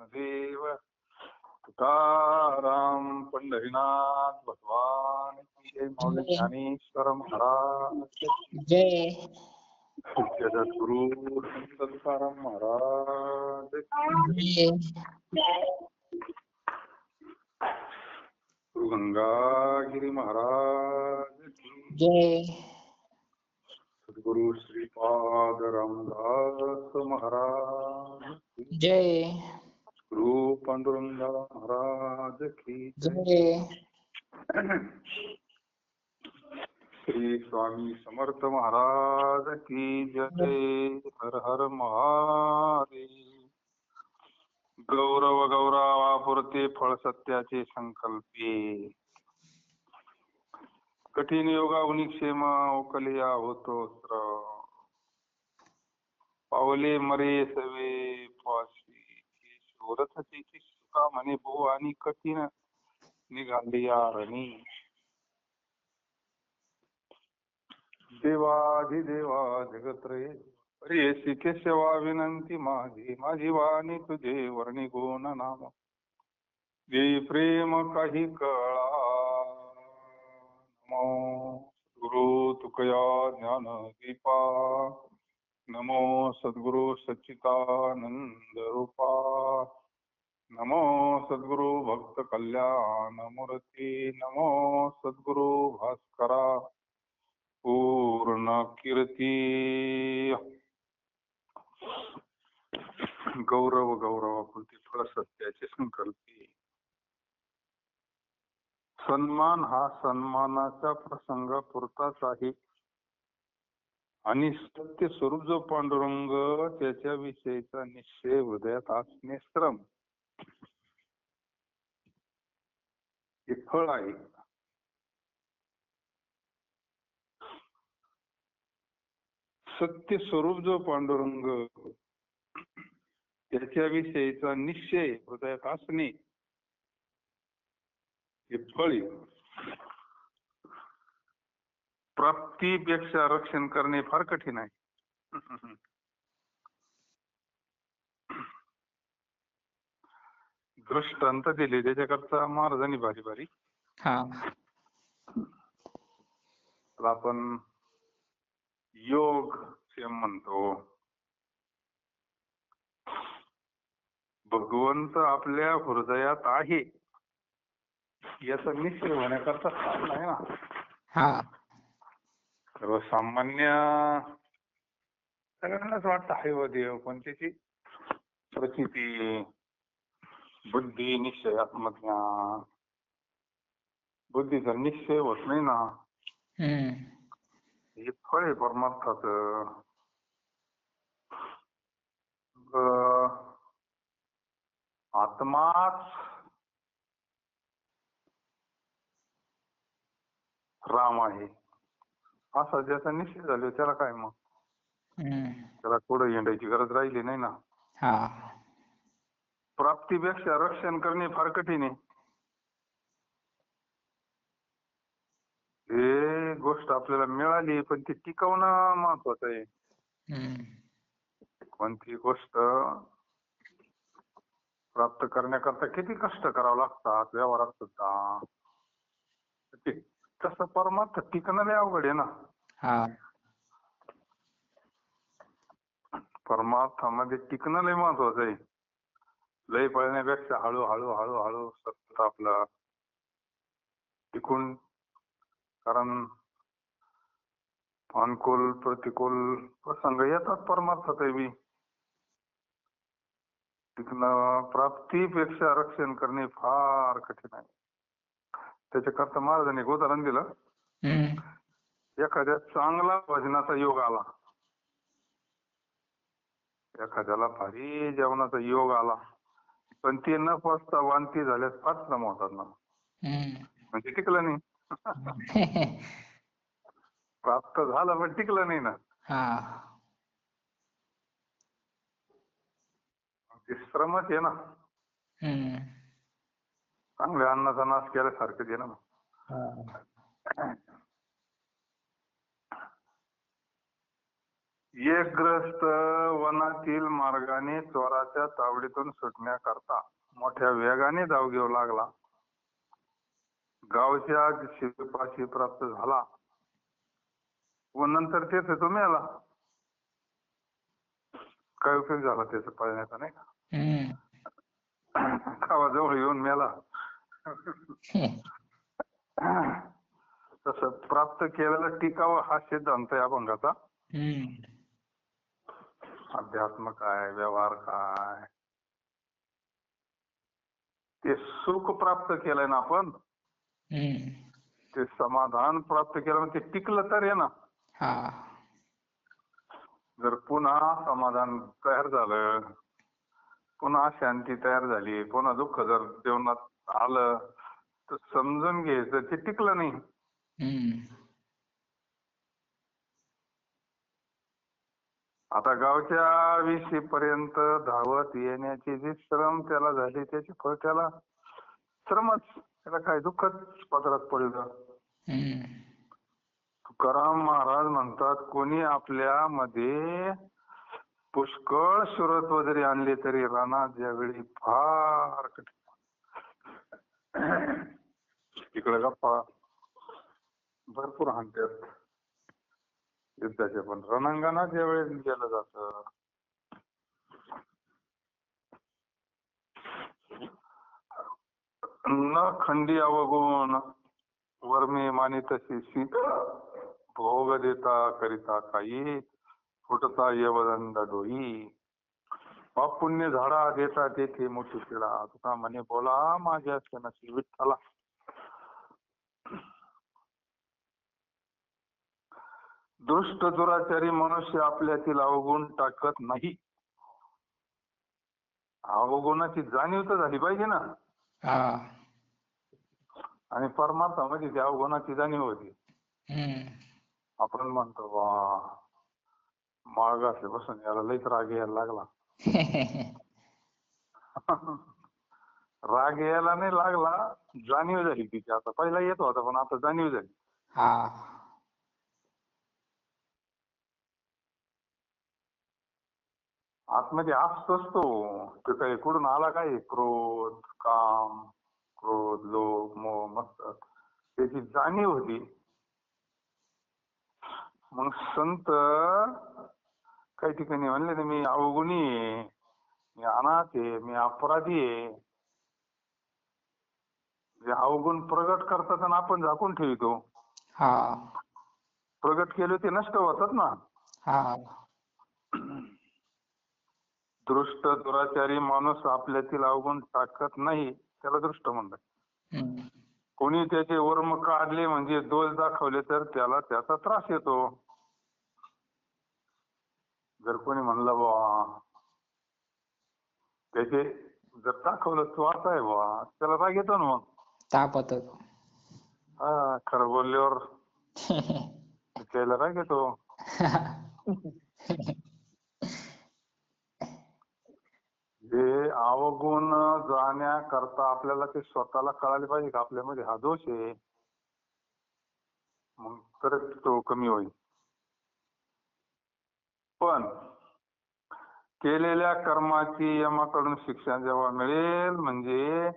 ज्ञानदेव तुकाराम पंढरीनाथ भगवान की जय. माऊली ज्ञानेश्वर महाराज जय. जगद्गुरु संत तुकाराम महाराज जय. गुरु गंगागिरी महाराज की जय. सद्गुरु श्रीपाद रामदास महाराज की जय. गुरु पांडुरंग महाराज की जय. श्री स्वामी समर्थ महाराज की जय. हर हर महादेव. गौरव गौरवापुरते फळ सत्याचे संकल्पे. कठीण योगावनी क्षेम ओकलिया होतो पावले मरे सवे फाशी. शोधत सुका म्हणे भो आणि कठीण निघाली रणी. देवाधिदेवा जगत्रये प्रियसी केशवा विनंती माझी. माझी वाणी तुझे वर्णी गुण नाम देई प्रेम काही कळा. नमो गुरु तुकया ज्ञान दीपा. नमो सद्गुरु सच्चिदानंद रूपा. नमो सद्गुरु भक्त कल्याण मूर्ती. नमो सद्गुरु भास्करा पूर्ण कीर्ती. गौरव गौरवापुरती फळ सत्याचे संकल्पी. सन्मान हा सन्मानाचा प्रसंग पुरताच आहे आणि सत्य स्वरूप जो पांडुरंग त्याच्या विषयीचा निश्चय हृदयात असणे श्रम हे फळ आहे. सत्य स्वरूप जो पांडुरंग त्याच्याविषयीचा निश्चय हृदयात असणे हे फळ. प्राप्तीपेक्षा रक्षण करणे फार कठीण आहे. दृष्टांत दिले त्याच्याकरता महाराजांनी भारी भारी. आपण योग म्हणतो. भगवंत आपल्या हृदयात आहे याचा निश्चय होण्याकरता साधन आहे ना. सर्वसामान्य सगळ्यांनाच वाटतं आहे व देव, पण त्याची प्रचिती बुद्धी निश्चय आत्मज्ञान बुद्धीचा निश्चय होत नाही ना. हे फळ आहे परमार्थाच. आत्माच राम आहे असा ज्याचा निश्चय झाला त्याला काय मग त्याला पुढे येण्याची गरज राहिली नाही ना. प्राप्तीपेक्षा रक्षण करणे फार कठीण आहे. हे गोष्ट आपल्याला मिळाली पण ती टिकवणं महत्वाचं आहे. कोणती गोष्ट प्राप्त करण्याकरता किती कष्ट करावं लागतात व्यवहारात सुद्धा. तसं परमार्थ टिकणं लय अवघड आहे ना. परमार्थामध्ये टिकणं लय महत्वाचं आहे. लय पळण्यापेक्षा हळूहळू हळूहळू सतत आपलं टिकून. कारण अनुकूल प्रतिकूल प्रसंग येतात परमार्थात बी. टिकणं प्राप्तीपेक्षा रक्षण करणे फार कठीण आहे. त्याच्याकरता महाराजांनी एक उदाहरण दिलं. एखाद्या चांगला भजनाचा योग आला, एखाद्याला भारी जेवणाचा योग आला, पण ते न पचता वांती झाल्यास फार श्रम होतात ना. म्हणजे टिकलं नाही. प्राप्त झालं पण टिकलं नाही ना. ते श्रमच आहे ना. चांगल्या अन्नाचा नाश केल्यासारखं आहे ना. एक ग्रस्त वनातील मार्गाने चोराच्या तावडीतून सुटण्याकरता मोठ्या वेगाने धाव घेऊ लागला. गावच्या शिपाशी प्राप्त झाला व नंतर तेथे तो मेला. काय उपयोग झाला त्याचा पळण्याचा, नाही का? गावाजवळ येऊन मेला. तसं प्राप्त केलेलं टिकावं हा सिद्धांत आहे अभंगाचा. अध्यात्म काय, व्यवहार काय, ते सुख प्राप्त केलंय ना आपण, ते समाधान प्राप्त केलं ते टिकलं तर आहे ना. जर पुन्हा समाधान तयार झालं, पुन्हा शांती तयार झाली, पुन्हा दुःख जर जीवनात आलं तर समजून घ्यायचं ते टिकलं नाही. आता गावच्या विशीपर्यंत धावत येण्याचे जे श्रम त्याला झाले त्याचे फळ त्याला श्रमच, त्याला काय दुःखच पदरात पडलं. तुकाराम महाराज म्हणतात, कोणी आपल्या मध्ये पुष्कळ शुरत्व जरी आणले तरी रानात ज्यावेळी फार कठीण. इकडे गप्पा भरपूर हाणतात युद्धाचे, पण रणांगणात ज्यावेळेस गेलं जातं न खंडी अवगुण वर्मे माने तशी शीत भोग देता करिता काही फुटता यवदंड डोई. पाप पुण्य झाडा देता तेथे मोठी पिढा. तुका म्हणे बोला माझ्या सणाशी विठ्ठला. दुष्ट दुराचारी मनुष्य आपल्यातील अवगुण टाकत नाही. अवगुणाची जाणीव तर झाली पाहिजे ना. आणि परमार्थामध्ये त्या अवगुणाची जाणीव होती. आपण म्हणतो वा माळ घातल्यापासून याला लईच राग यायला लागला. राग यायला नाही लागला, जाणीव झाली तिची. आता पहिला येत होता पण आता जाणीव झाली. आतमध्ये असतोच तो, काही कुठून आला काय, क्रोध, काम, क्रोध, लोभ, मोह, मत्सर, त्याची जाणीव होती. मग संत काही ठिकाणी म्हणले मी अवगुणी आहे, मी अनाथ आहे, मी अपराधी आहे. अवगुण प्रगट करतात आणि आपण झाकून ठेवतो. प्रगट केले ते नष्ट होतात ना. दृष्ट दुराचारी माणूस आपल्यातील अवगुण टाकत नाही, त्याला दृष्ट म्हणतात. कोणी त्याचे वर्म काढले म्हणजे दोष दाखवले तर त्याला त्याचा त्रास येतो. जर कोणी म्हणलं बा त्याचे जर दाखवलं तू असा आहे बा, त्याला राग येतो ना. मग खरं बोलल्यावर त्याला राग येतो. हे अवगुण जाण्याकरता आपल्याला ते स्वतःला कळायला पाहिजे का आपल्यामध्ये हा दोष आहे, मग तरच तो कमी होईल. पण केलेल्या कर्माची यमाकडून शिक्षा जेव्हा मिळेल म्हणजे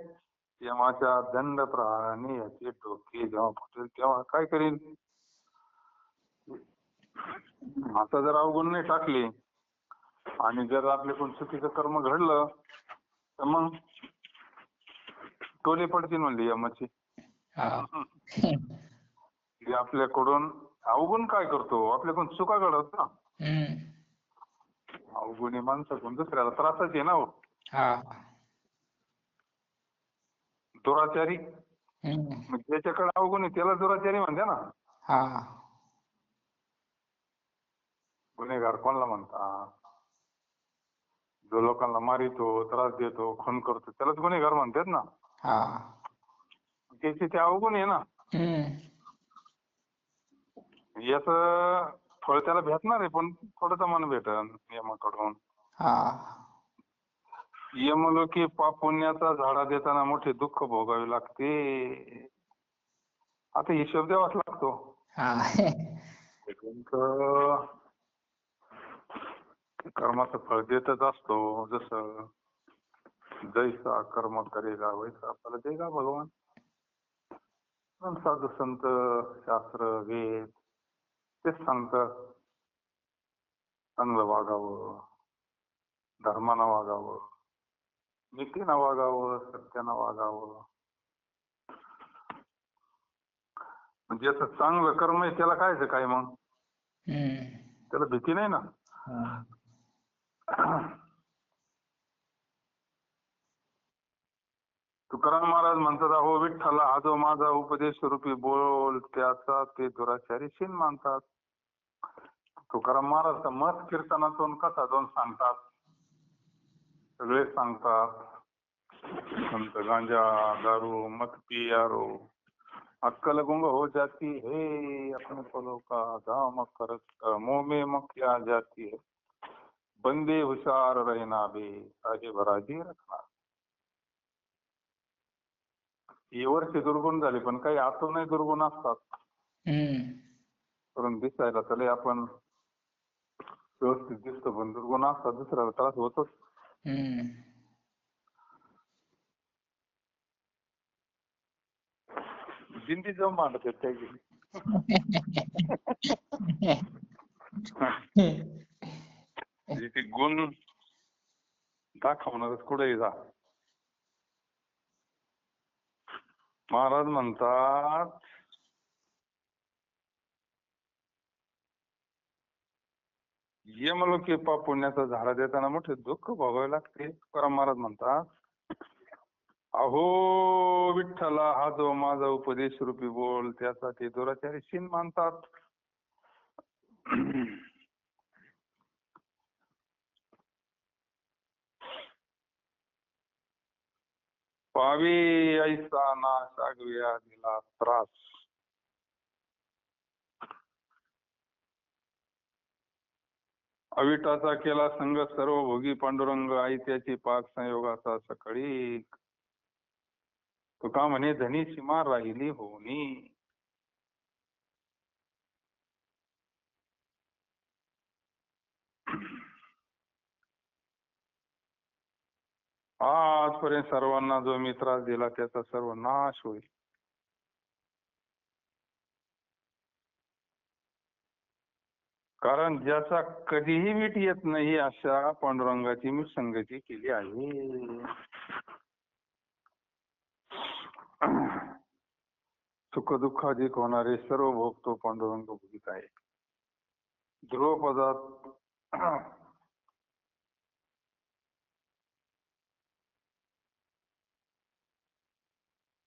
यमाच्या दंड प्रहाराने याचे डोके जेव्हा फुटेल तेव्हा काय करील. आता जर अवगुण नाही टाकले आणि जर आपले कोण चुकीचं कर्म घडलं तर मग टोले पडतील म्हणले यमाचे. आपल्याकडून अवगुण काय करतो, आपल्याकडून चुका घडवत ना. अवगुणी माणसाकडून दुसऱ्याला त्रासच आहे ना. दुराचारी ज्याच्याकडे अवगुण आहे त्याला दुराचारी म्हणते ना. गुन्हेगार कोणाला म्हणतात, जो लोकांना मारितो, त्रास देतो, खून करतो त्यालाच गुन्हेगार म्हणतात ना. त्याचे ते अवगुण आहे ना. याच फळ त्याला भेटणार आहे पण थोडं मन भेटन यमाकडून. यमलोकी पाप पुण्याचा झाडा देताना मोठे दुःख भोगावे लागते. आता हिशोब द्यावाच लागतो. कर्माचं फळ देतच असतो. जसं जैसा कर्म करेगा वैसा फल देगा भगवान. पण साधू संत, शास्त्र, वेद तेच सांगतात चांगलं वागावं, धर्मानं वागावं, नीतीनं वागावं, सत्यानं वागावं. म्हणजे असं चांगलं कर्म आहे त्याला कायचं काय मग? त्याला भीती नाही ना. तुकाराम महाराज म्हणतात, अहो विठ्ठला हा जो माझा उपदेश रूपी बोल त्याचा ते दुराचारी शीन मानतात. तुकाराम महाराज मत कीर्तनातून कथा दोन सांगतात, सगळे सांगतात. संत गांजा दारू मत पियारो, अक्कल गुंग हो जाती है, अपने फलों का दाम करत मुंह में मक्खियां जाती है, बंदे हुशार रहना बे, साहेब राजी रखना. ही वर्षी दुर्गुण झाली, पण काही आतूनही दुर्गुण असतात. करून दिसायला तरी आपण व्यवस्थित दिसतो, पण दुर्गुण असतात, दुसऱ्याला त्रास होतोच. दिंडी जाऊन मांडत आहेत त्या गेली. ते गुण दाखवणारच कुठेही जा. महाराज म्हणतात, यमलोकी पाप पुण्याचा झाडा देताना मोठे दुःख भोगावे लागते. तुकाराम महाराज म्हणतात, अहो विठ्ठला हा जो माझा उपदेश रूपी बोल त्याचा ते दुराचारी शीन मानतात. पावी ऐसा नाश आगव्या दिला त्रास, अविटाचा केला संग सर्व भोगी पांडुरंग, आई त्याची पाक संयोगाचा सकाळी, तुका म्हणे धनी सीमा राहिली होनी. आजपर्यंत सर्वांना जो मी त्रास दिला त्याचा सर्व नाश होईल. कारण ज्याचा कधीही मीठ येत नाही अशा पांडुरंगाची मी संगती केली आहे. सुख दुःखाधिक होणारे सर्व भोग तो पांडुरंग भोगीत आहे. ध्रुवपदात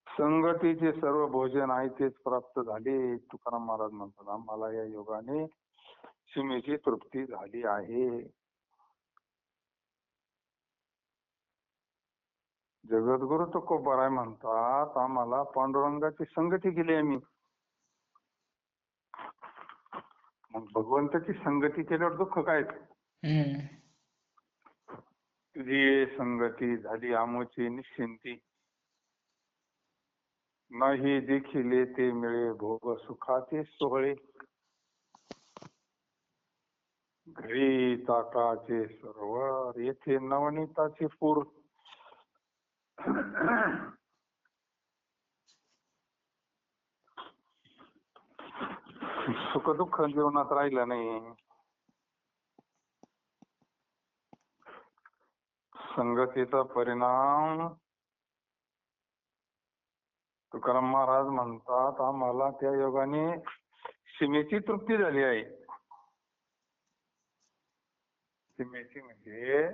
संगतीचे सर्व भोजन आहे तेच प्राप्त झाले. तुकाराम महाराज म्हणतात, आम्हाला या योगाने सीमेची तृप्ती झाली आहे. जगद्गुरु तुकोबाराय म्हणतात, आम्हाला पांडुरंगाची संगती केली आम्ही. मग भगवंताची संगती केल्यावर दुःख काय? तुझी संगती झाली आमची निश्चिंती, नाही देखिले ते मिळे भोग सुखाचे सोहळे, घरी ताकाचे सरोवर येथे नवनीताचे पूर. सुख दुःख जीवनात राहिलं नाही. संगतीचा परिणाम तुकाराम महाराज म्हणतात, आम्हाला त्या योगाने सीमेची तृप्ती झाली आहे. सीमेची म्हणजे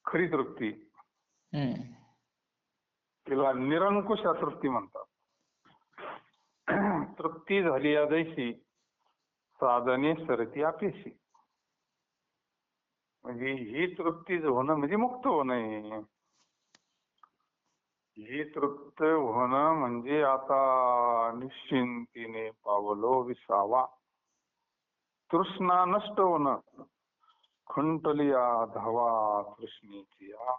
खरी तृप्ती, तिला निरंकुश तृप्ती म्हणतात. तृप्ती झाली या दैशी साधने सरती आपेशी. म्हणजे ही तृप्ती होणं म्हणजे मुक्त होणं. ही तृप्त होणं म्हणजे आता निश्चिंतीने पावलो विसावा, तृष्णा नष्ट होणं, खंटलिया धावा तृष्णेची या.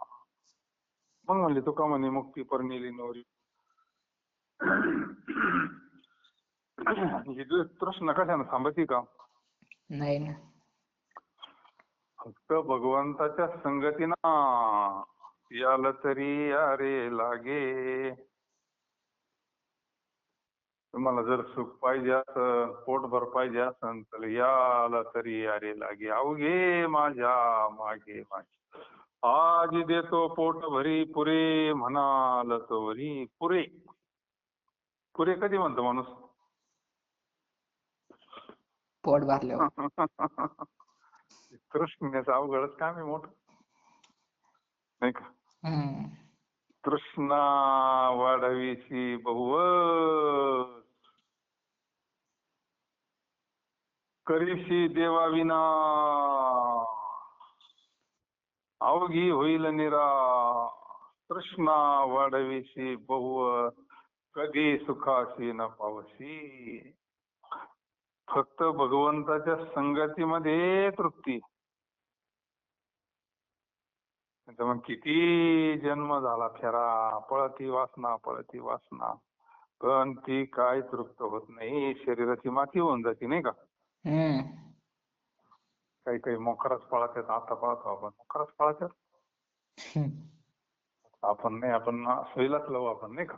मग म्हणले तुका म्हणे मुक्ती परनेली नवरी. ही तृष्णा कशाने थांबती का? नाही ना. फक्त भगवंताच्या संगतीनं याल तरी यारे लागे. तुम्हाला जर सुख पाहिजे असन, पोटभर पाहिजे असन, तर याल तरी यारे लागे. अवघे माझ्या मागे मागे आज देतो पोट भरी पुरे, म्हणाल तोवरी पुरे. पुरे कधी म्हणतो माणूस? पोट भरल्यावर. तृष्णेचं अवघडच काम आहे मोठं, नाही का? तृष्णा वाढवीची बहुवत, करीशी देवाविना अवघी होईल निराश. तृष्णा वाढवीची बहुवत, कधी सुखाशी न पावशी. फक्त भगवंताच्या संगतीमध्ये तृप्ती. मग किती जन्म झाला फेरा, पळती वासना पळती वासना, पण ती काय तृप्त होत नाही. शरीराची माती होऊन जाते, नाही का? काही काही मोखरच पळतात. आता पाहतो आपण मोखरच पळतात. आपण नाही, आपण सोयीलाच लावू आपण, नाही का?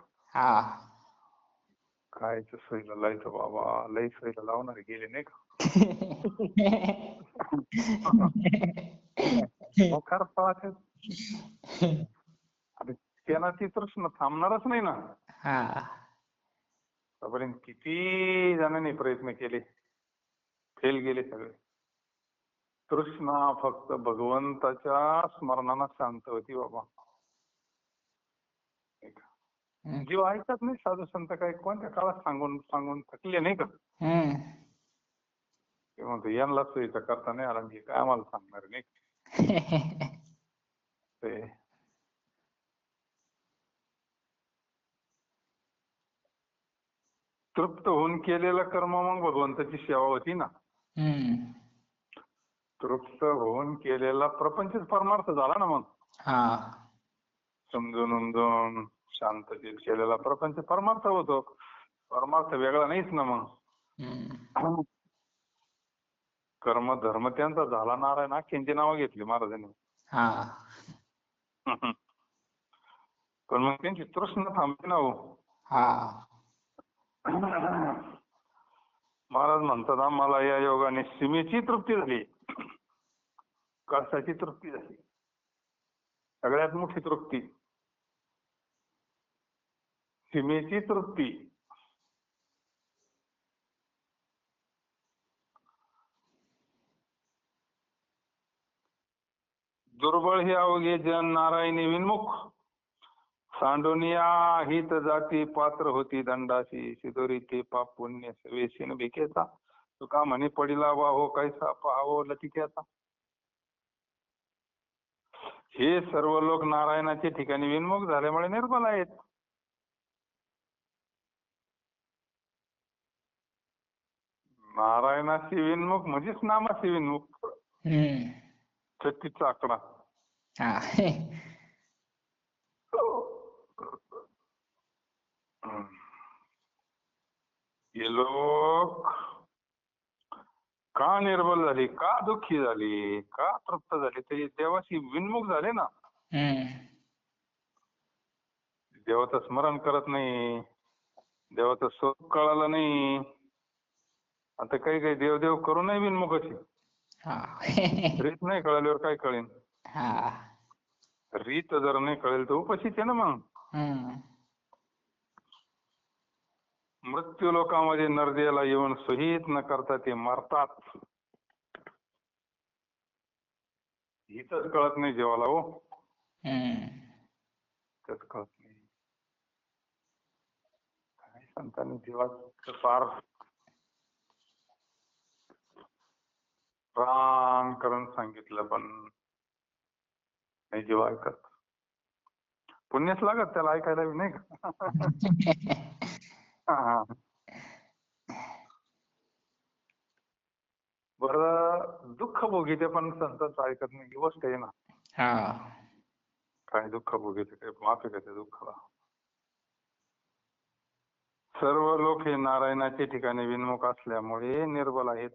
कायच सोयीला लायचं बाबा, लई सोयीला लावणारे गेले, नाही का? मोखर पळतात. त्यांना ती तृष्णा थांबणारच नाही ना. आतापर्यंत किती जणांनी प्रयत्न केले, फेल गेले सगळे. तृष्णा फक्त भगवंताच्या स्मरणानं शांत होती बाबा. जीव ऐकत नाही. साधू संत काय कोणत्या काळात सांगून सांगून थकले, नाही का? ते म्हणतो यांना सोयीचा करता नाही आला, मी काय आम्हाला सांगणार, नाही का? ते तृप्त होऊन केलेलं कर्म मग भगवंताची सेवा होती ना. तृप्त होऊन केलेला प्रपंचच परमार्थ झाला ना मग. समजून उमजून शांततेत केलेला प्रपंच परमार्थ होतो. परमार्थ वेगळा नाहीच ना मग. कर्म धर्म त्यांचा झाला. नारायण आख्यांची नावं घेतली महाराजांनी. पण मग त्यांची तृष्णा थांबली ना हो. महाराज म्हणतात आम्हाला या योगाने सीमेची तृप्ती झाली, कळसाची तृप्ती झाली. सगळ्यात मोठी तृप्ती सीमेची तृप्ती. दुर्बळ हे अवघे जन नारायणी विनमुख, सांडोनिया हित जाती पात्र होती दंडाशी. शिदोरी ते पाप पुण्य सवेशीन भिकेचा, तुका म्हणे पडिला वाहो कैसा पाहावो लतिक्याचा. हे सर्व लोक नारायणाच्या ठिकाणी विनमुख झाल्यामुळे निर्मल आहेत. नारायणाशी विनमुख म्हणजेच नामाशी विनमुख. 36चा आकडा. हे लोक का निर्बल झाली, का दुःखी झाली, का तृप्त झाली, ते देवाशी विनमुख झाले ना. देवाचं स्मरण करत नाही, देवाचं स्वरूप कळालं नाही. आता काही काही देवदेव करू नये विनमुखाची. रीत नाही कळल्यावर काय कळेल. रीत जर नाही कळेल तर उपाशीच आहे ना मग. मृत्यू लोकांमध्ये नरदेवाला येऊन शहीद न करता ते मरतात. हितच कळत नाही देवाला हो. तेच कळत नाही. काय संतांनी देवाचं फार प्राण करून सांगितलं, पण नाही जीव ऐकत. पुण्यच लागत त्याला ऐकायला, नाही का? बरं, दुःख भोगीते पण संतांचं ऐकत नाही, ही गोष्ट आहे ना. काय दुःख भोगीते, काय माफी का त्या दुःखाला. सर्व लोक हे नारायणाच्या ठिकाणी विनमुख असल्यामुळे निर्बल आहेत.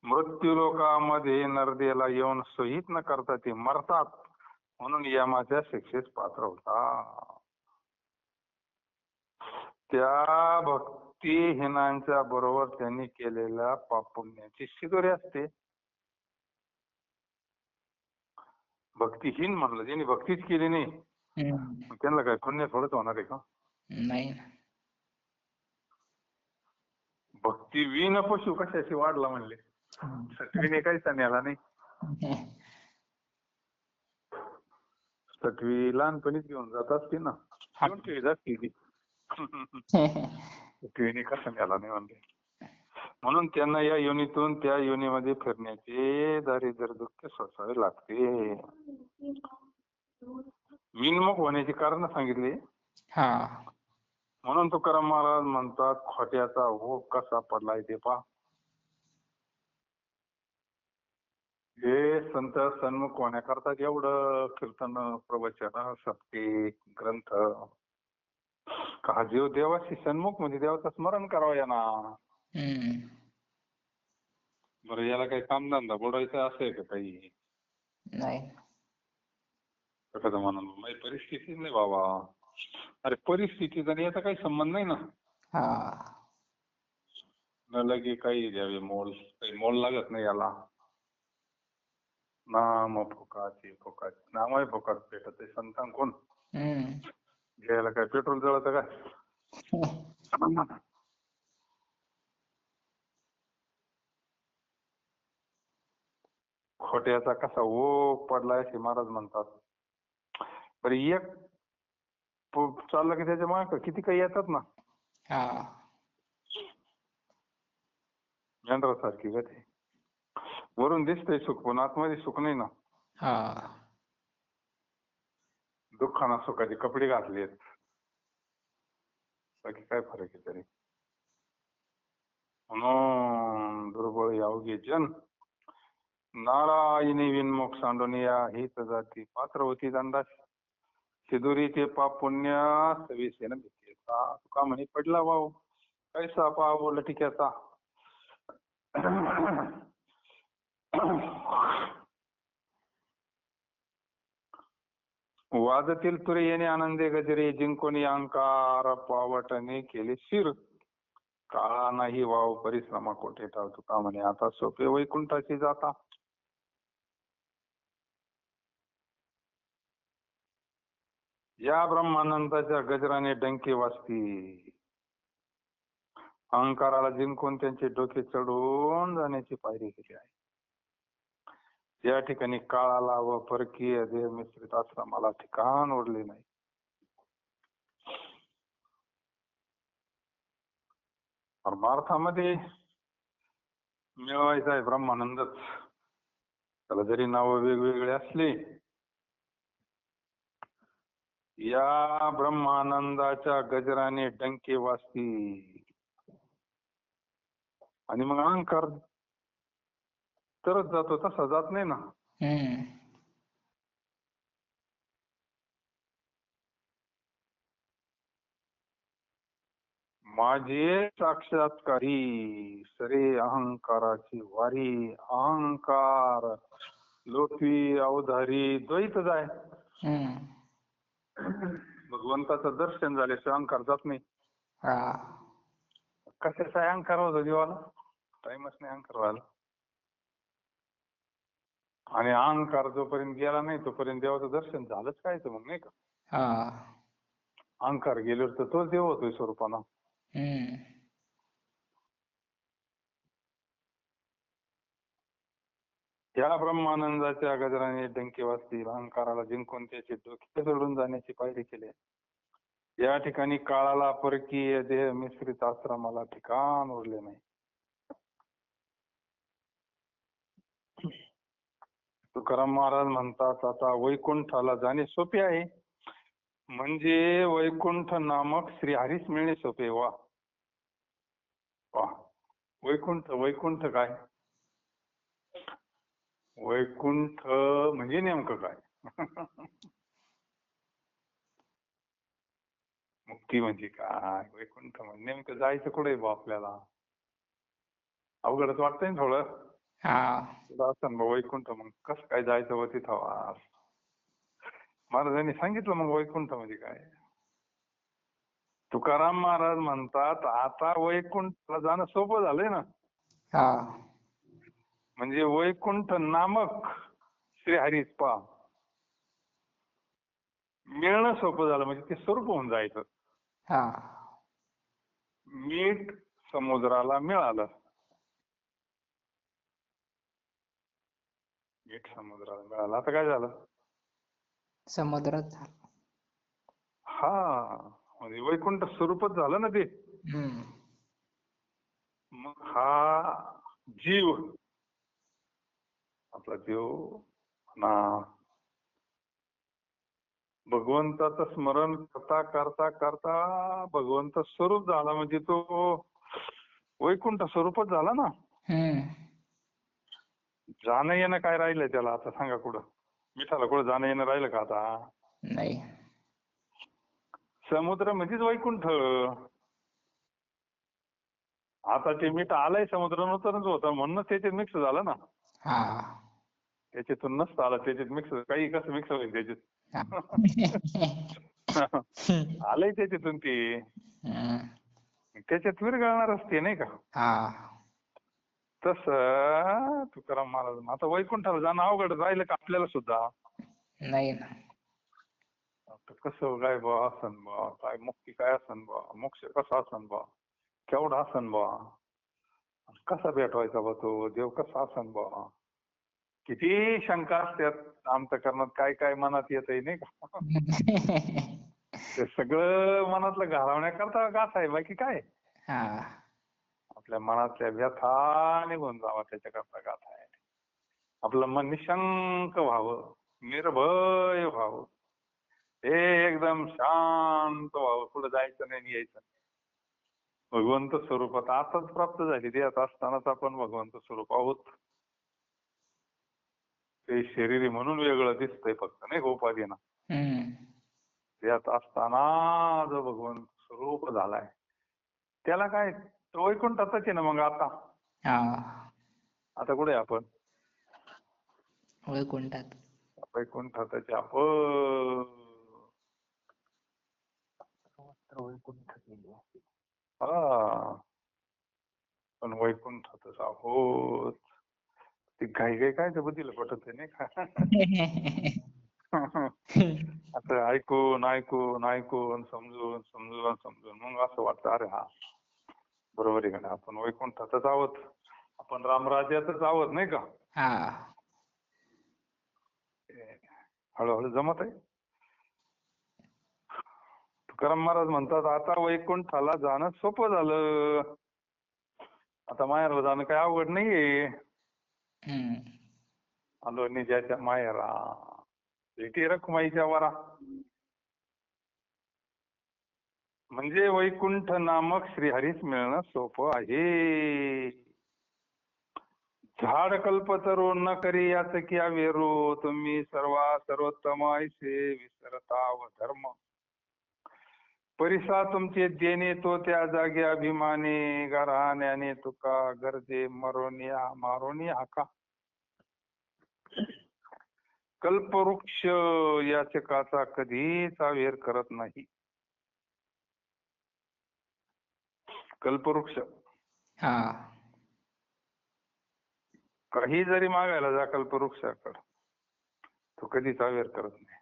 मृत्यू लोकामध्ये नरदेला येऊन शहीद न करता ते मरतात, म्हणून यमाच्या शिक्षेस पात्र होता. त्या भक्तिहीनांच्या बरोबर त्यांनी केलेल्या पाप पुण्याची शिदोरी असते. भक्तिहीन म्हणलं, ज्यांनी भक्तीच केली नाही मग त्यांना काय पुण्य थोडंच होणार आहे का? नाही. भक्तिहीन पशु कशाशी वाढला म्हणले, सटवीने काही नेला नाही. सटवी लहानपणीच घेऊन जात असते ना, घेऊन ठेवी जाते ती. सटवीने कसा नेला नाही म्हणले. म्हणून त्यांना या योनीतून त्या योनीमध्ये फिरण्याचे दारिद्र्य दुःख सोसावे लागते. विनमुख होण्याची कारण सांगितली. म्हणून तुकाराम महाराज म्हणतात, खोट्याचा ओघ कसा पडलाय ते पहा. हे संत सन्मुख होण्याकरता एवढं कीर्तन, प्रवचन, सप्ते, ग्रंथ, का जीव देवाशी सन्मुख म्हणजे देवाचं स्मरण करावं याना. बरं, याला काही कामधंदा बुडायचा असेल का काही? नाही. म्हणून माझी परिस्थिती नाही बाबा. अरे परिस्थितीचा याचा काही संबंध नाही ना. न लगे काही द्यावे मोल, काही मोल लागत नाही याला. नाम फुकाचे फुकाचे, नाम आहे फुकाट पेटत आहे संतान कोण घ्यायला काय पेट्रोल जळत काय? खोट्याचा कसा ओघ पडलाय असे महाराज म्हणतात. बरं, एक चाललं की त्याच्या माग किती काही येतात ना. सारखी का ते वरून दिसतंय सुख पण आतमध्ये सुख नाही ना. दुःखाना सुखाचे कपडे घातलेत, बाकी काय फरक आहे तरी. म्हणून दुर्बळ अवघे जन नारायणी विनमुख सांडोनिया हित जाती पात्र होती दंडास. शिदुरीचे पाप पुण्य सविसेन भीतीचा. तुका म्हणे पडला वाव कैसा पाव लटिक्याचा. वाजतील तुरे येणे आनंदे गजरे, जिंकोनी अंकार पावटने केले शिर. काळा नाही वाव परिश्रमा कोठे ठाव. तुका म्हणे आता सोपे वैकुंठाची जाता. या ब्रह्मानंदाच्या गजराने डंके वाजतील. अहंकाराला जिंकून त्यांचे डोके चढून जाण्याची पायरी केली आहे. या ठिकाणी काळाला व परकीय देह मिश्रित आश्रमाला ठिकाण उरले नाही. परमार्थामध्ये मिळवायचा आहे ब्रह्मानंदच. त्याला जरी नाव वेगवेगळे असले, या ब्रह्मानंदाच्या गजराने डंके वाजतील. आणि मग अहंकार तरच जातो, तसा जात नाही ना. माझे साक्षात्कारी सरे अहंकाराची वारी. अहंकार लोटवी अवधारी द्वैत जाय. भगवंताचं दर्शन झाल्याशिवाय अहंकार जात नाही. कशाचा अहंकार होतो देवाला? टाइमच नाही अहंकार व्हायला. आणि अहंकार जोपर्यंत गेला नाही तोपर्यंत देवाचं दर्शन झालंच काय मग, नाही का? अहंकार गेल्यावर तर तोच देव होतोय स्वरूपानं. या ब्रह्मानंदाच्या गजराने डंके वाजतील. अहंकाराला जिंकून त्याचे डोके सोडून जाण्याची पायरी केली. या ठिकाणी काळाला परकीय देह मिश्रित आश्रमाला ठिकाण उरले नाही. तुकाराम महाराज म्हणतात, आता वैकुंठाला जाणे सोपे आहे. म्हणजे वैकुंठ नामक श्रीहरीस मिळणे सोपे. वा वैकुंठ, वैकुंठ काय? वैकुंठ म्हणजे नेमकं काय? मुक्ती म्हणजे काय? वैकुंठ म्हणजे नेमकं जायचं कुठे बा आपल्याला? अवघडच वाटतंय ना थोडं. हा. तुला असं ना वैकुंठ, मग कसं काय जायचं व तिथं वास? महाराजांनी सांगितलं मग वैकुंठ म्हणजे काय. तुकाराम महाराज म्हणतात आता वैकुंठला जाणं सोपं झालंय ना. हा. म्हणजे वैकुंठ नामक श्रीहरीच पा मिळणं सोपं झालं, म्हणजे ते स्वरूप होऊन जायचं. हा. मीठ समुद्राला मिळालं. मीठ समुद्राला मिळालं, आता काय झालं? समुद्रात झालं. हा, म्हणजे वैकुंठ स्वरूपच झालं ना ते. हम्म. मग हा जीव, आपला जीव ना भगवंताचं स्मरण करता करता करता भगवंत स्वरूप झाला, म्हणजे तो वैकुंठ स्वरूपच झाला ना. हम्म. जाणं येणं काय राहिलंय त्याला आता सांगा? कुठं मिठाला कुठं जाणं येणं राहिलं का आता? नाही. समुद्र म्हणजेच वैकुंठ. आता ते मीठ आलंय समुद्रातूनच होतं म्हणून त्याच्यात मिक्स झालं ना. हा. त्याच्यातून नसतं आलं, त्याच्यात मिक्स, काही कसं मिक्स होईल त्याच्यात? आलंय त्याच्यातून ते, हम्म. त्याच्यात विरघळणार असते नाही का. हा. तसं तुकाराम महाराज, आता वैकुंठाला जाणं अवघड राहिलं का आपल्याला सुद्धा? नाही ना. आता कसं काय बा असन बा, काय मुक्ती काय असन बा, मोक्ष कसा असन बा, केवढा असन बा, कसा भेटवायचा बा तो देव, कसा असन बा, किती शंका असतात अंतःकरणात, काय काय मनात येतंय नाही का. ते सगळं मनातलं घालवण्याकरता गाथा आहे, बाकी काय. हा. आपल्या मनातल्या व्यथा निघून जावा त्याच्याकरता गाथा आहे. आपलं मन निशंक व्हावं, निर्भय व्हावं, एकदम शांत व्हावं, पुढे जायचं नाही यायचं. भगवंत स्वरूपात आताच प्राप्त झाली, देहात असतानाच आपण भगवंत स्वरूप आहोत. ते शरीर म्हणून वेगळं दिसतंय फक्त नाही का, उपाधीनं. हम्म. देहात असताना जो भगवंत स्वरूप झालाय त्याला काय, तो वैकुंठातच आहे ना. मग आता हा. आता कुठे आपण? वैकुंठात. वैकुंठातच आपण. हा, पण वैकुंठातच आहोत. ती घाई घाई काय ते बुद्धीला पटत नाही का. आता ऐकून ऐकून ऐकून समजून समजून समजून मग असं वाटतं, अरे हा बरोबर आहे का, आपण वैकुंठातच आहोत, आपण रामराज्यातच आहोत नाही का. हा. हळूहळू जमत आहे. तुकाराम महाराज म्हणतात आता वैकुंठाला जाणं सोपं झालं, आता माहेरला जाणं काय अवघड नाहीये. हम्म. आलो निजाच्या माहेरा, भेटी रखुमाईच्या वरा. म्हणजे वैकुंठ नामक श्रीहरीच मिळणं सोपं आहे. झाड कल्पतरू न करी याच किया वेरू, तुम्ही सर्वोत्तम ऐसे विसरता व धर्म. परिसा तुमचे देणे तो त्या जागी अभिमाने, घराण्याने तुका गरजे मरोनिया मारोनी हाका. कल्पवृक्ष याचकाचा कधीच अवेर करत नाही. कल्पवृक्ष हा. काही जरी मागायला जा कल्पवृक्षाकडे, तो कधीच अवेर करत नाही.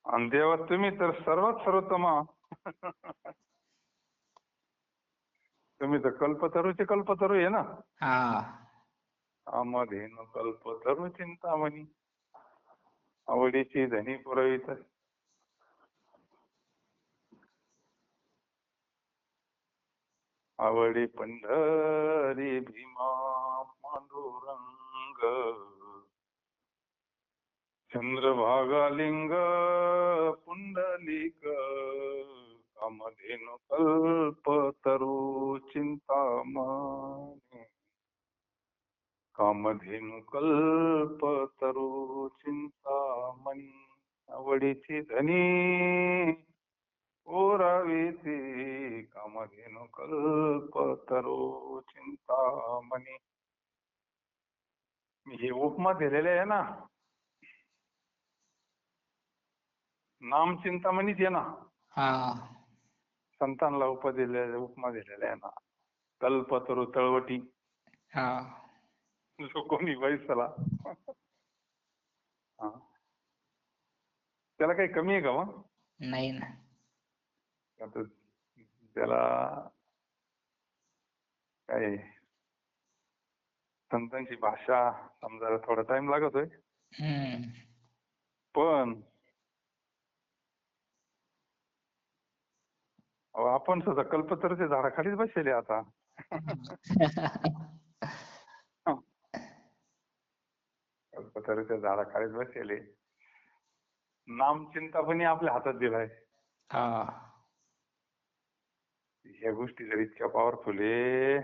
आणि देवा तुम्ही तर सर्वात सर्वोत्तम. तुम्ही तर कल्पतरूचे कल्पतरू आहे ना. हा. आमधेनु कल्पतरू चिंतामणी, आवडीची धनी पुरवित. आवडी पंढरी भीमा पांडुरंग, चंद्रभागा लिंग पुंडलिक, कामधेनु कल्पतरू चिंतामणी, कामधेनु कल्पतरू चिंतामणी, आवडीची धनी ओरावीती, कामधेनु कल्पतरू चिंतामणी. मी हे उपमा दिलेले आहे ना, नाम चिंतामणीच आहे ना. हा संतांना उपमा दिलेला आहे ना, कल्पतरू तळवटी. हा जो कोणी वैसला हा. त्याला काही कमी आहे का मग? नाही ना. आता त्याला काय संतांची भाषा समजायला थोडा टाइम लागतोय, हम्म पण अहो, आपण सुद्धा कल्पतरूच्या झाडाखालीच बसलेले आता. कल्पतरूच्या झाडाखालीच बसलेले. नाम चिंतामणी आपल्या हातात दिलाय. हा ह्या गोष्टी जर इतक्या पॉवरफुल आहे,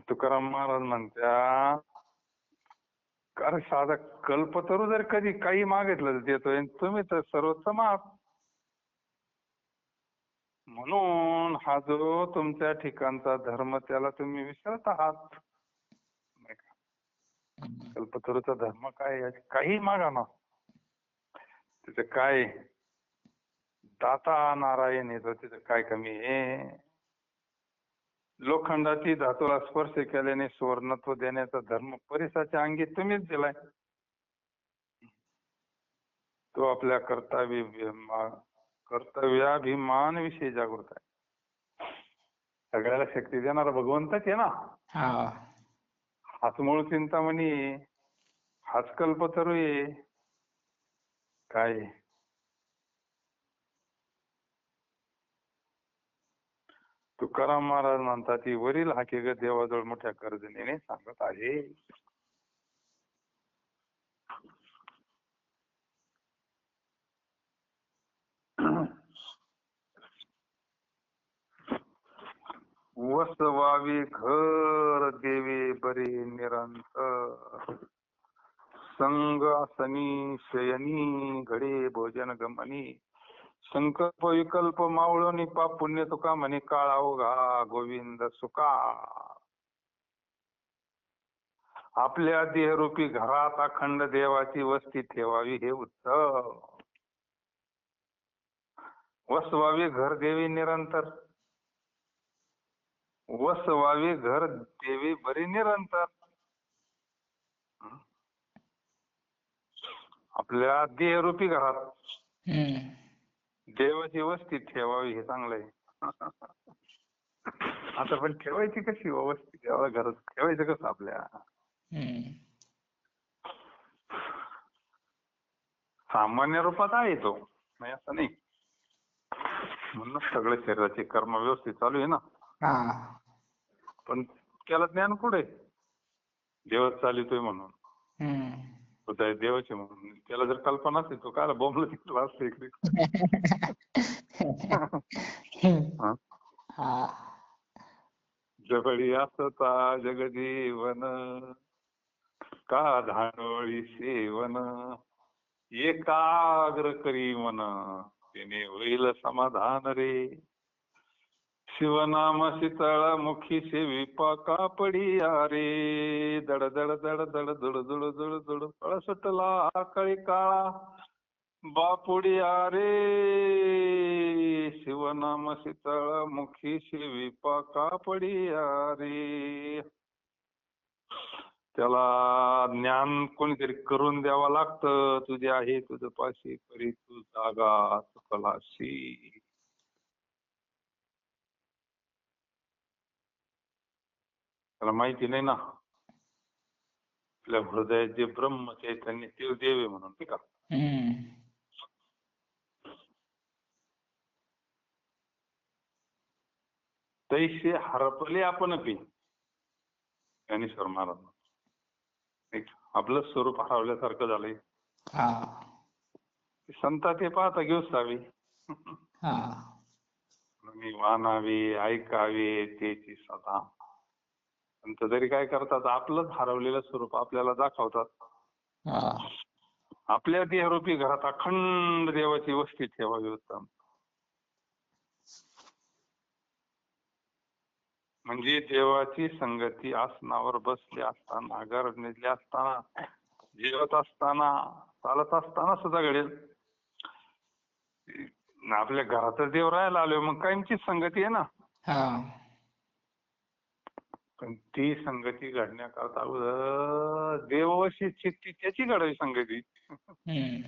तुकाराम महाराज म्हणत्या, अरे साधा कल्पतरू जर कधी काही मागितलं तर देतोय, तुम्ही तर सर्वोत्तम आहात. म्हणून हा जो तुमच्या ठिकाणचा धर्म त्याला तुम्ही विसरत आहात. नाही का? कल्पतरूचा धर्म काय आहे? काही मागा ना, तिथे काय दाता नारायण येतो, तिथे काय कमी आहे? लोखंडाची धातूला स्पर्श केल्याने सुवर्णत्व देण्याचा धर्म परिसाच्या अंगी तुम्हीच दिलाय. तो आपल्या कर्तव्याभिमान विषयी जागृत आहे. सगळ्याला शक्ती देणारा भगवंतच आहे ना. हा हाच मूळ चिंतामणी, हाच कल्पतरू आहे. काय तुकाराम महाराज म्हणतात, ती वरील हकीकत देवाजवळ मोठ्या कर्जनीने सांगत आहे. वसवावे घर देवे बरे निरंतर, संगासनी शयनी घडे भोजन गमनी, संकल्प विकल्प मावळणी पाप पुण्य तुका म्हणे काळ अवघा गोविंद सुका. आपल्या देहरूपी घरात अखंड देवाची वस्ती ठेवावी हे उत्तम. वसवावे घर देवी निरंतर, वसवावे घर देवी बरी निरंतर. आपल्या देहरूपी घरात देवाची वस्ती ठेवावी हे चांगलंय. आता पण ठेवायची कशी वस्ती? देवाला घरात ठेवायचं कसं आपल्या? सामान्य रूपात आहे तो, नाही असं नाही. म्हणून सगळे शरीराचे कर्म व्यवस्थित चालू आहे ना. पण त्याला ज्ञान कुठे? देवच चालितोय म्हणून, तो त्या देवाचे म्हणून. त्याला जर कल्पना असते तो काय बोंबलं तिकडं असतं इकडे. जवळी असता जगजीवन, का धानोळी सेवन, एकाग्र करी मन, तिने होईल समाधान रे. शिवनाम शीतळ मुखी सेवी पाका पडिया रे. दड दड दड दड दुड दुड दुड दुड फळ सुटला कळी काळा बापुडिया रे. शिवनाम शीतळ मुखी सेवी पाका पडिया रे. त्याला ज्ञान कोणीतरी करून द्यावं लागतं. तुझे आहे तुझं पाशी परी तू जागा चुकलाशी. त्याला माहिती नाही ना आपल्या हृदयात जे ब्रह्म चैतन्य ते देव आहे म्हणून, ठीक आहे. तैसे हरपले आपण पी, ज्ञानेश्वर महाराज. आपलं स्वरूप हरवल्यासारखं झालंय. संता ते पाहता घेऊच हवी. मानावी ऐकावे त्याची सदा. संत जरी काय करतात, आपलंच हरवलेलं स्वरूप आपल्याला दाखवतात. आपल्या देहरूपी घरात अखंड देवाची वस्ती ठेवावी उत्तम. म्हणजे देवाची संगती आसनावर बसले असताना, गरजले असताना, जेवत असताना, चालत असताना सुद्धा घडेल. आपल्या घरातच देव राहायला आलोय मग कायमचीच संगती आहे ना. हा. पण ती संगती घडण्याकरता अगोदर देवाशी चित्ती त्याची घडावी संगती. हम्म.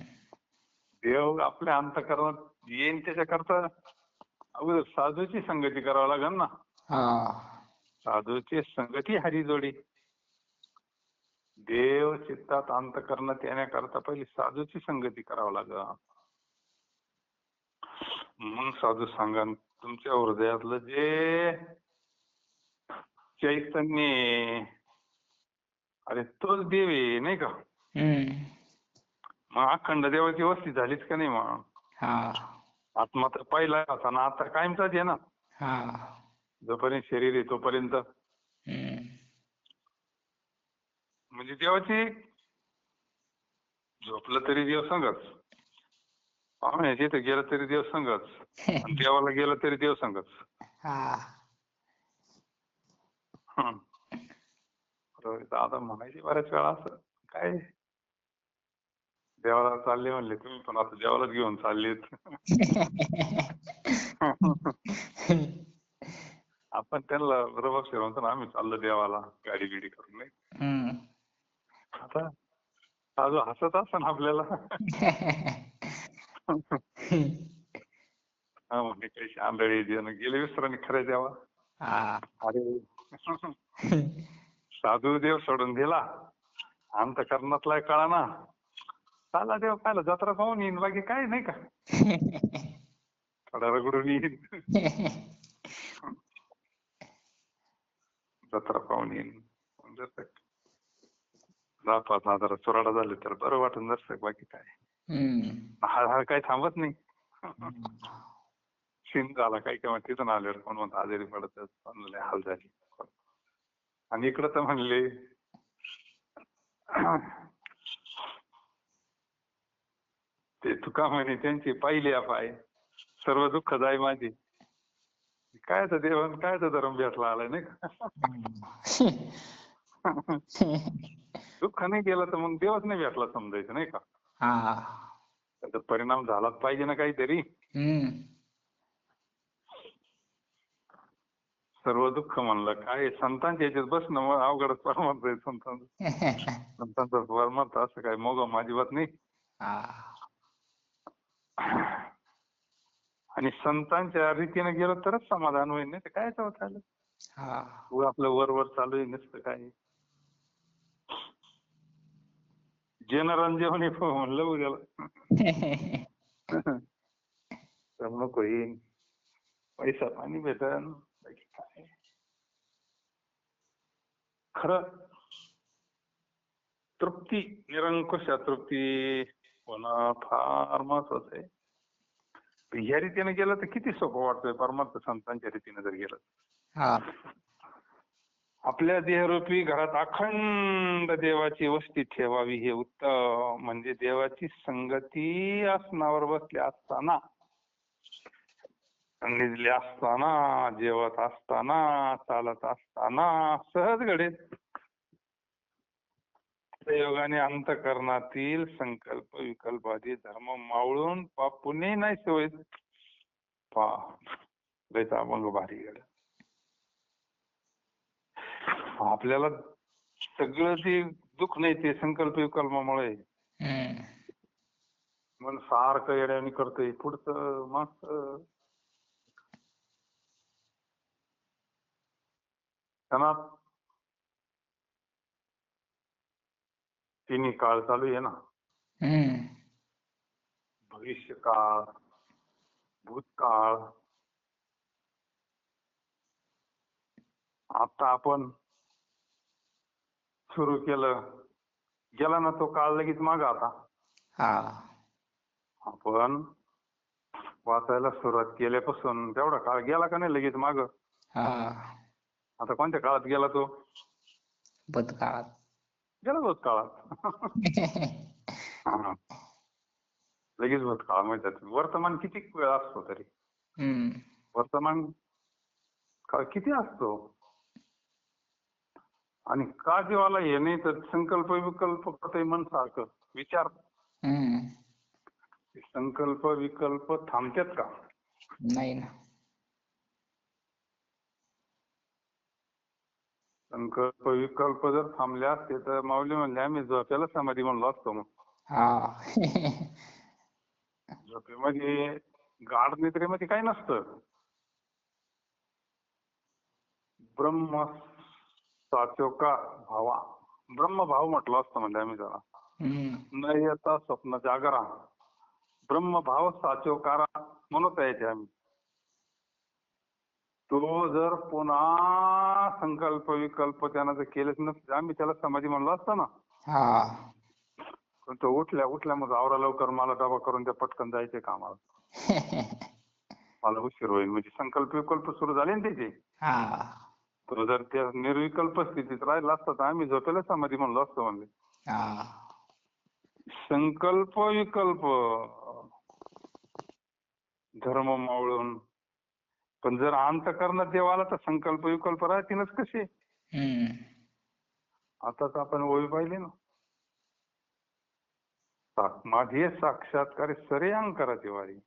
देव आपल्या अंतःकरणात येईन त्याच्याकरता अगोदर साधूची संगती करावं लागेल ना. हा. साधूची संगती हरिजोडी. देव चित्तात अंतःकरणात येण्याकरता पहिली साधूची संगती करावं लागेल. मग साधू सांगा तुमच्या हृदयातलं जे चैतन्य आहे, अरे तोच देव आहे नाही का. हम्म. मग अखंड देवाची वस्ती झालीच का नाही. मग हा. आत्मा तर पहिला होता ना, आता कायमचाच आहे ना. हा. जोपर्यंत शरीर आहे तोपर्यंत. हम्म. म्हणजे देवाची झोपलं तरी देव संगच, पाहुण्याच्या इथे गेलं तरी देव संगच, आणि देवाला गेलं तरी देव संगच. हा. दादा म्हणायचे बऱ्याच वेळा असं, काय देवाला चालले म्हणले तुम्ही, पण आता देवालाच घेऊन चाललेत. आपण त्यांना बरोबर म्हणतो ना, आम्ही चाललो देवाला गाडी बिडी करून नाही. हम्म. आता साधू हसत असं आपल्याला. हा म्हणजे काही आंधळी गेले विसराने खरं देवा. हा. अरे साधू देव सोडून दिला, अंतःकरणातला कळा ना, चाला देव पाहिला जत्रा पाहून येईन, बाकी काय नाही का, थोडा रगडून येईन, जत्रा पाहून येईन. दहा 5,000 चुराडा झाले तर बरं वाटून दर्शक, बाकी काय. हळहळ काही थांबत नाही. शिन झाला काही किंवा तिथून आल्यावर कोण म्हणत आजारी पडत हाल झाली. आणि इकडं तर म्हणले ते तुका म्हणे त्यांची पाहिली पाय सर्व दुःख जाय माझी. काय तर देवन काय तर धर्म भेटला आलाय नाही का. दुःख नाही गेलं तर मग देवच नाही भेटला समजायचं नाही का. त्याचा परिणाम झालाच पाहिजे ना काहीतरी. सर्व दुःख म्हणलं काय संतांच्या याच्यात बसणं मग अवघडच परमार्थ आहे. संतांचा परमार्थ असं काय मोगम अजिबात नाही. आणि संतांच्या रीतीने गेलं तरच समाधान होईल, नाही तर काय होत आलं. आपलं वर चालू आहे नुसतं काय. जनरल जेवण म्हणलं उद्याला तर नको येईन, पैसा पाणी भेटन, काय खरं तृप्ती, निरंकुश तृप्ती होणं फार महत्वाचं आहे. ह्या रीतीने गेलं तर किती सोपं वाटतंय परमार्थ संतांच्या रीतीने जर गेलं. आपल्या देहरूपी घरात अखंड देवाची वस्ती ठेवावी हे उत्तम. म्हणजे देवाची संगती आसनावर बसले असताना, निजले असताना, जेवत असताना, चालत असताना सहज घडेल. योगाने अंतःकरणातील संकल्प विकल्पादी धर्म मावळून पाप पुण्य नाही सवय अभंग भारी गड. आपल्याला सगळं ते दुःख नाही ते संकल्प विकल्पामुळे. मन सारखं येड्याने करतोय पुढचं मागचं. क्षणात तिन्ही काळ चालू आहे ना. भविष्यकाळ, भूतकाळ. आता आपण सुरू केलं, गेला ना तो काळ लगेच माग. आता आपण वाचायला सुरुवात केल्यापासून तेवढा काळ गेला का नाही लगेच माग. आता कोणत्या काळात गेला तो? भूतकाळात गेला भूतकाळात. लगेच भूतकाळ म्हणजे वर्तमान किती वेळ असतो तरी. वर्तमान काळ किती असतो? आणि का जीवाला हे नाही तर संकल्प विकल्प करतंय मन सारखं विचार. हम्म. संकल्प विकल्प थांबतात का? नाही ना. संकल्प विकल्प जर थांबले असते तर माऊली म्हणले आम्ही झोपेला समाधी म्हणलो असतो. मग हा. झोपेमध्ये गाढ निद्रेमध्ये काही नसतं. ब्रह्म साचोका भावा, ब्रह्मभाव म्हटलं असतं म्हणजे आम्ही त्याला. हम्म. न येता स्वप्न जागरा, ब्रह्मभाव साचोकारा म्हणत यायचे आम्ही. तो जर पुन्हा संकल्प विकल्प त्यानं जर केलेच नसते आम्ही त्याला समाधी म्हणलो असतो ना. हा. पण तो उठल्या मग आवरा लवकर, मला डबा करून त्या पटकन जायचे कामाला, मला उशीर होईल. म्हणजे संकल्प विकल्प सुरू झाले ना त्याचे. हा. तो जर त्या निर्विकल्प स्थितीत राहिला असता तर आम्ही झोपेला समाधी म्हणलो असतो म्हणजे. हा. संकल्प विकल्प धर्म मावळून, पण जर अंतःकरणात देवाला तर संकल्प विकल्प राहतीलच कसे. हम्म. आताच आपण ओळी पाहिली ना, माझे साक्षात्कार सरे अहंकाराची वारी,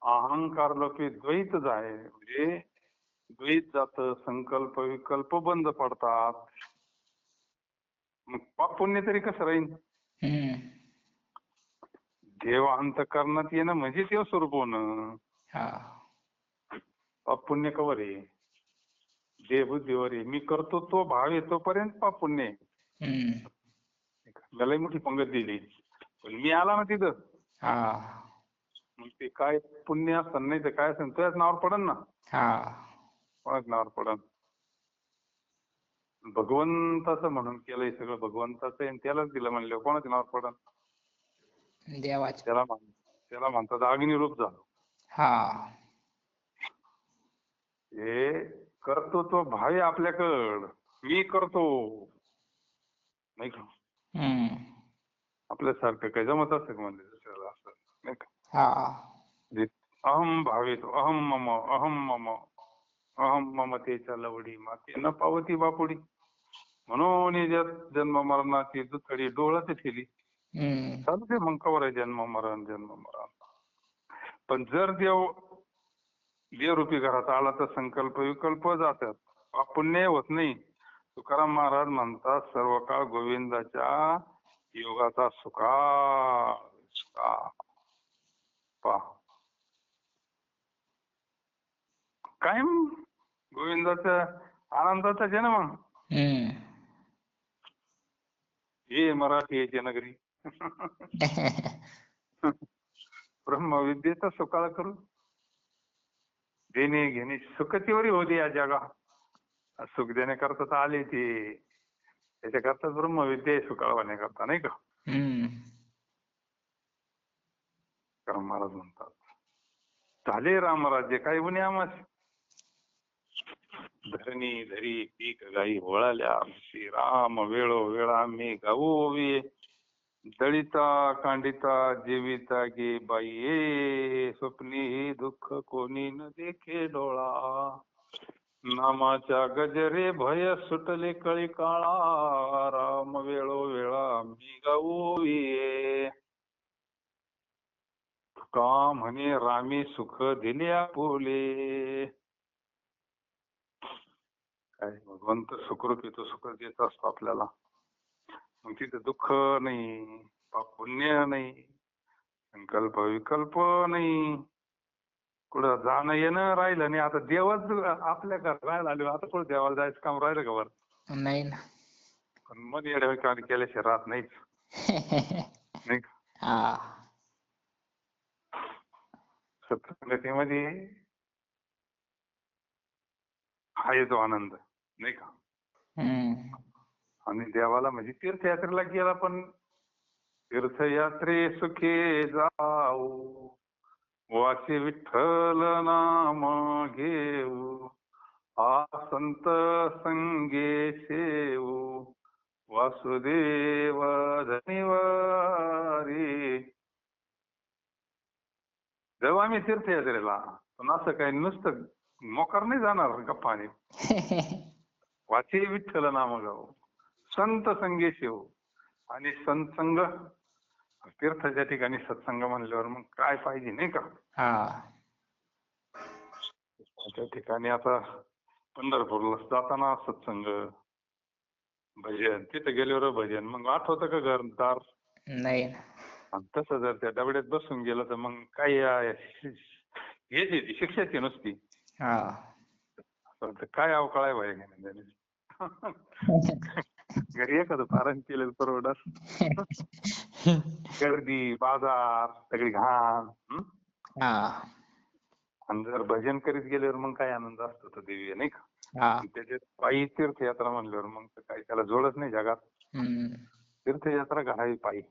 अहंकार लोके द्वैत जाय, म्हणजे द्वैत जातं, संकल्प विकल्प बंद पडतात. मग पाप पुण्य तरी कसं राहील? हम्म. देव अंतःकरणात येणं म्हणजे देव स्वरूप होणं. हा. पाप पुण्य कवर आहे? देह बुद्धीवर आहे. मी करतो तो भाव येतोपर्यंत पाप पुण्य आहे. हम्म. त्यालाही मोठी पंगत दिली, पण मी आला ना तिथं, हा. मग ते काय पुण्य असतं नाही तर काय असतं तुझ्याच नावावर पडन ना. हा. कोणाच नावावर पडन? भगवंताचं म्हणून केलंय सगळं, भगवंताचं आहे त्यालाच दिलं म्हणलं कोणाच्या नावावर पडन? देवाच. त्याला म्हणतात अग्निरूप झालं. हा. हे करतो तो भाव आहे आपल्याकडं, मी करतो नाही का. हम्म. आपल्यासारखं काही जमत असतं का म्हणजे दुसऱ्याला असं नाही का. हा. अहम भावेत अहम ममतेच्या लवडी माते न पावती बापुडी, म्हणून जन्म मरणाची दुथडी डोळ्यात ठेली. हम्म. चालू दे मग कवर आहे जन्म मरण. पण जर देवरूपी घरात आला तर संकल्प विकल्प जातात, पाप पुण्य होत नाही. तुकाराम महाराज म्हणतात सर्व काळ गोविंदाच्या योगाचा सुखा पहा कायम गोविंदाच्या आनंदाचा जन्म. हम्म. हे मराठीची नगरी. ब्रह्मविद्येचा सुकाळ करू, देणे घेणे सुखतीवरी होते या जगा. सुख देण्याकरता तर आले ते, त्याच्याकरता ब्रह्मविद्या सुकाळ होण्याकरता नाही का. हम्म. तुकाराम महाराज म्हणतात झाले रामराज्य काही म्हणे आम्हास, धरणी धरी पीक गाई वळाल्या, श्रीराम वेळो वेळा मी गावोवी, दळिता कांडिता जेविता गे बाई, स्वप्नी दुःख कोणी न देखे डोळा, नामाच्या गजरे भय सुटले कळी काळा, राम वेळो वेळा मी गावोवी, तुका म्हणे रामी सुख दिले आपुले. काय भगवंत सुखरूप येतो, सुख देत असतो आपल्याला. मग तिथे दुःख नाही, पाप पुण्य नाही, संकल्प विकल्प नाही, कुठं जाणं येणं राहिलं नाही. आता देवच आपल्या घरात राहायला आलो, आता कुठं देवाला जायचं काम राहिलं का? वर नाही ना. पण मध्ये येड्या केल्याशिवाय राहत नाहीच नाही का. हा. सत्संगतीमध्ये हा येतो आनंद नाही का. हम्म. आणि देवाला म्हणजे तीर्थयात्रेला गेला, पण तीर्थयात्रे सुखे जाऊ, वाचे विठ्ठल नाम घेऊ, आ संत संगे सेवू, वासुदेव धनिवारी. जेव्हा आम्ही तीर्थयात्रेला, पण असं काही नुसतं मोकार नाही जाणार गप्पाने. वाचे विठ्ठल नाम गाव, संत संगे शेव. आणि संतसंग, तीर्थाच्या ठिकाणी सत्संग म्हणल्यावर मग काय पाहिजे नाही का. हा. त्या ठिकाणी आता पंढरपूरला जाताना सत्संग, भजन, तिथे गेल्यावर भजन, मग आठवतं का घरदार. नाही ना. आणि तसं जर त्या डबड्यात बसून गेलं तर मग काय हेच येते, शिक्षाची नुसती. हा. काय अवकाळ आहे भाई. घरी एखादं पारायण केलं परवडत. गर्दी, बाजार, सगळी घाण. हा. आणि जर भजन करीत गेल्यावर मग काय आनंद असतो तो देवी, नाही का. हा. त्याच्यात पायी तीर्थयात्रा म्हणल्यावर मग काही त्याला जोडच नाही जगात. तीर्थयात्रा घडावी पायी.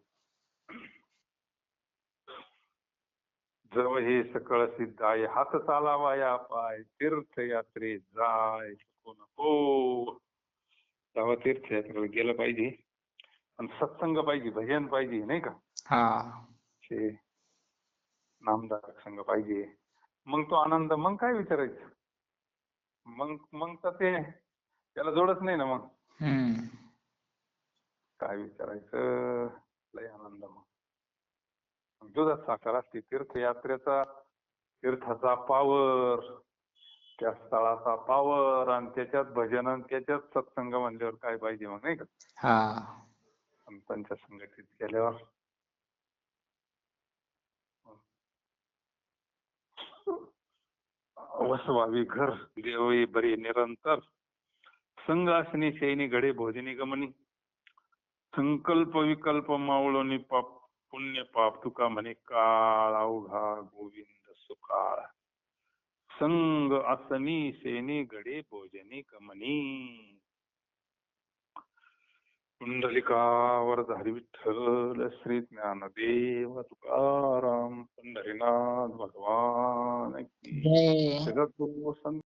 जव हे सकळ सिद्ध आहे, हात चालावा या पाय, तीर्थयात्रे जाय नको. तेव्हा तीर्थयात्रेला गेलं पाहिजे. आणि सत्संग पाहिजे, भजन पाहिजे, नाही का. हा. नामदार संघ पाहिजे. मग तो आनंद, मग काय विचारायचं. मग तर ते त्याला जोडच नाही ना मग. काय विचारायचं. लय आनंद. मग दुधात साखर असते. तीर्थयात्रेचा, तीर्थाचा पावर, त्या स्थळाचा पावर, आणि त्याच्यात भजन आणि त्याच्यात सत्संग म्हणल्यावर काय पाहिजे मग, नाही का. संतांच्या संगतीत गेल्यावर वसवावी घर देवई बरी निरंतर, संग असनी शैनी घडे भोजनी गमनी, संकल्प विकल्प मावळोनी पाप पुण्य पाप, तुका म्हणे काळ अवघा गोविंद सुकाळ, संग असनी शैनी घडे भोजनी गमनी. पुंडलिकावर धारी विठ्ठल, श्री ज्ञानदेव तुकाराम, पंढरीनाथ भगवान की. जय. जगद्गुरु संत